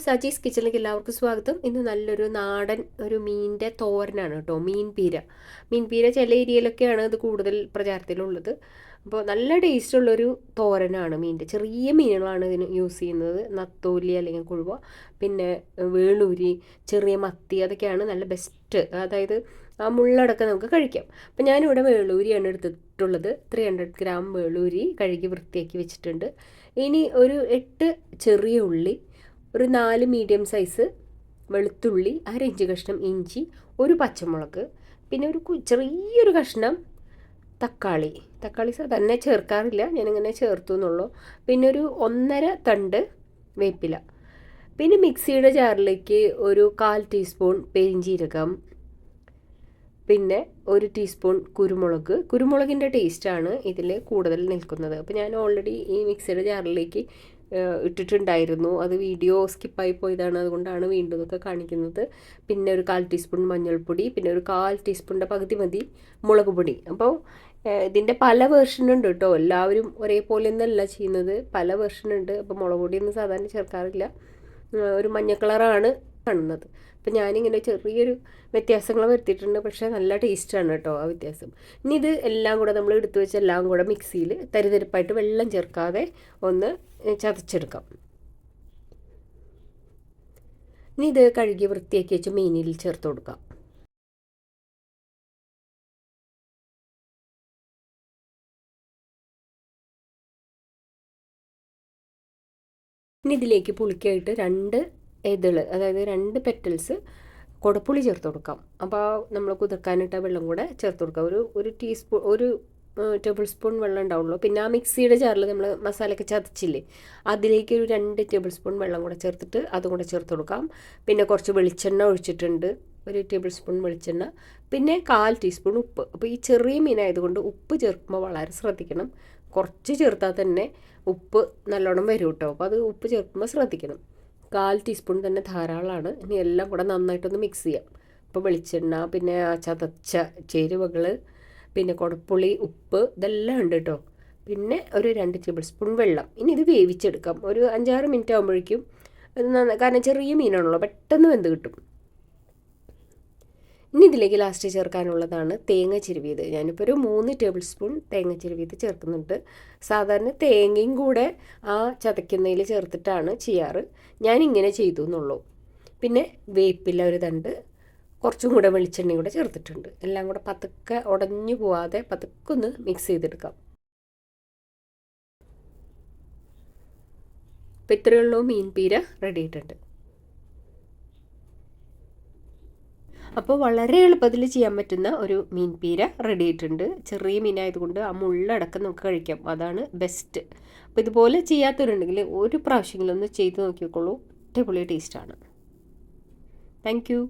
സജീസ് കിച്ചണിലേക്ക് എല്ലാവർക്കും സ്വാഗതം. ഇന്ന് നല്ലൊരു നാടൻ ഒരു മീനിൻ്റെ തോരനാണ് കേട്ടോ. മീൻ പീര ചില ഏരിയയിലൊക്കെയാണ് ഇത് കൂടുതൽ പ്രചാരത്തിലുള്ളത്. അപ്പോൾ നല്ല ടേസ്റ്റുള്ളൊരു തോരനാണ്. ചെറിയ മീനുകളാണ് ഇതിന് യൂസ് ചെയ്യുന്നത്. നത്തോലി അല്ലെങ്കിൽ കുഴുവ, പിന്നെ വേളൂരി, ചെറിയ മത്തി, അതൊക്കെയാണ് നല്ല ബെസ്റ്റ്. അതായത് ആ മുള്ളടക്കം നമുക്ക് കഴിക്കാം. അപ്പം ഞാനിവിടെ വേളൂരിയാണ് എടുത്തിട്ടുള്ളത്. 300 ഗ്രാം വേളൂരി കഴുകി വൃത്തിയാക്കി വെച്ചിട്ടുണ്ട്. ഇനി ഒരു 8 ചെറിയ ഉള്ളി, ഒരു 4 മീഡിയം സൈസ് വെളുത്തുള്ളി, 1/2 ഇഞ്ച് കഷ്ണം ഇഞ്ചി, ഒരു പച്ചമുളക്, പിന്നെ ഒരു ചെറിയൊരു കഷ്ണം തക്കാളി സാധാരണ ചേർക്കാറില്ല, ഞാനിങ്ങനെ ചേർത്തു എന്നുള്ളൂ. പിന്നെ ഒരു 1.5 തണ്ട് വേപ്പില. പിന്നെ മിക്സിയുടെ ജാറിലേക്ക് ഒരു 1/4 ടീസ്പൂൺ പെരിഞ്ജീരകം, പിന്നെ 1 ടീസ്പൂൺ കുരുമുളകിൻ്റെ ടേസ്റ്റാണ് ഇതിൽ കൂടുതൽ നിൽക്കുന്നത്. അപ്പോൾ ഞാൻ ഓൾറെഡി ഈ മിക്സിയുടെ ജാറിലേക്ക് ഇട്ടിട്ടുണ്ടായിരുന്നു. അത് വീഡിയോ സ്കിപ്പായി പോയതാണ്, അതുകൊണ്ടാണ് വീണ്ടും ഇതൊക്കെ കാണിക്കുന്നത്. പിന്നെ ഒരു 1/4 ടീസ്പൂൺ മഞ്ഞൾപ്പൊടി, പിന്നെ ഒരു 1/4 ടീസ്പൂണിൻ്റെ പകുതി മതി മുളക് പൊടി. അപ്പോൾ ഇതിൻ്റെ പല വേർഷൻ ഉണ്ട് കേട്ടോ. എല്ലാവരും ഒരേപോലെ ഒന്നല്ല ചെയ്യുന്നത്, പല വേർഷൻ ഉണ്ട്. അപ്പോൾ മുളക് പൊടിയൊന്നും സാധാരണ ചേർക്കാറില്ല. ഒരു മഞ്ഞ കളറാണ് കാണുന്നത്. അപ്പം ഞാനിങ്ങനെ ചെറിയൊരു വ്യത്യാസങ്ങൾ വരുത്തിയിട്ടുണ്ട്, പക്ഷേ നല്ല ടേസ്റ്റാണ് കേട്ടോ ആ വ്യത്യാസം. ഇനി ഇത് എല്ലാം കൂടെ നമ്മൾ എടുത്തു വെച്ച എല്ലാം കൂടെ മിക്സിയിൽ തരിതരിപ്പായിട്ട് വെള്ളം ചേർക്കാതെ ഒന്ന് ചതച്ചെടുക്കാം. ഇനി ഇത് കഴുകി വൃത്തിയാക്കി വെച്ച് മീനിൽ ചേർത്ത് കൊടുക്കാം. ഇനി ഇതിലേക്ക് പുളിക്കായിട്ട് 2 ഇതള്, അതായത് 2 പെറ്റൽസ് കുടപ്പുളി ചേർത്ത് കൊടുക്കാം. അപ്പോൾ നമ്മൾ കുതിർക്കാനിട്ട വെള്ളം കൂടെ ചേർത്ത് കൊടുക്കാം. ഒരു ടേബിൾ സ്പൂൺ വെള്ളം ഉണ്ടാവുള്ളൂ. പിന്നെ ആ മിക്സിയുടെ ജാറിൽ നമ്മൾ മസാലയൊക്കെ ചതച്ചില്ലേ, അതിലേക്ക് ഒരു 2 ടേബിൾ സ്പൂൺ വെള്ളം കൂടെ ചേർത്തിട്ട് അതും കൂടെ ചേർത്ത് കൊടുക്കാം. പിന്നെ കുറച്ച് വെളിച്ചെണ്ണ ഒഴിച്ചിട്ടുണ്ട്, 1 ടേബിൾ സ്പൂൺ വെളിച്ചെണ്ണ, പിന്നെ 1/4 ടീസ്പൂൺ ഉപ്പ്. അപ്പോൾ ഈ ചെറിയ മീനായതുകൊണ്ട് ഉപ്പ് ചേർക്കുമ്പോൾ വളരെ ശ്രദ്ധിക്കണം. കുറച്ച് ചേർത്താൽ തന്നെ ഉപ്പ് നല്ലോണം വരും കേട്ടോ. അപ്പോൾ അത് ഉപ്പ് ചേർക്കുമ്പോൾ ശ്രദ്ധിക്കണം. 1/4 ടീസ്പൂൺ തന്നെ ധാരാളമാണ്. ഇനി എല്ലാം കൂടെ നന്നായിട്ടൊന്ന് മിക്സ് ചെയ്യാം. അപ്പോൾ വെളിച്ചെണ്ണ, പിന്നെ ചതച്ച ചേരുവകൾ, പിന്നെ കുടപ്പുളി, ഉപ്പ്, ഇതെല്ലാം ഉണ്ട് കേട്ടോ. പിന്നെ ഒരു 2 ടേബിൾ സ്പൂൺ വെള്ളം. ഇനി ഇത് വേവിച്ചെടുക്കാം. ഒരു 5-6 മിനിറ്റ് ആകുമ്പോഴേക്കും ഇത് കാരണം ചെറിയ മീനാണല്ലോ, പെട്ടെന്ന് വെന്ത് കിട്ടും. ഇനി ഇതിലേക്ക് ലാസ്റ്റ് ചേർക്കാനുള്ളതാണ് തേങ്ങ ചിരവിയത്. ഞാനിപ്പോൾ ഒരു 3 ടേബിൾ സ്പൂൺ തേങ്ങ ചിരവിയത് ചേർക്കുന്നുണ്ട്. സാധാരണ തേങ്ങയും കൂടെ ആ ചതയ്ക്കുന്നതിൽ ചേർത്തിട്ടാണ് ചെയ്യാറ്. ഞാനിങ്ങനെ ചെയ്തു എന്നുള്ളൂ. പിന്നെ വേപ്പില ഒരു തണ്ട്, കുറച്ചും കൂടെ വെളിച്ചെണ്ണയും കൂടെ ചേർത്തിട്ടുണ്ട്. എല്ലാം കൂടെ പതുക്കെ ഉടഞ്ഞു പോവാതെ പതുക്കെ ഒന്ന് മിക്സ് ചെയ്തെടുക്കാം. അപ്പോൾ ഇത്രയുള്ളൂ, മീൻ പീര റെഡി ആയിട്ടുണ്ട്. അപ്പോൾ വളരെ എളുപ്പത്തിൽ ചെയ്യാൻ പറ്റുന്ന ഒരു മീൻ പീര റെഡി ആയിട്ടുണ്ട്. ചെറിയ മീനായതുകൊണ്ട് ആ മുള്ളടക്കം നമുക്ക് കഴിക്കാം, അതാണ് ബെസ്റ്റ്. അപ്പോൾ ഇതുപോലെ ചെയ്യാത്തവരുണ്ടെങ്കിൽ ഒരു പ്രാവശ്യമെങ്കിലും ഒന്ന് ചെയ്ത് നോക്കിക്കോളൂ, അടിപൊളി ടേസ്റ്റാണ്. Thank you.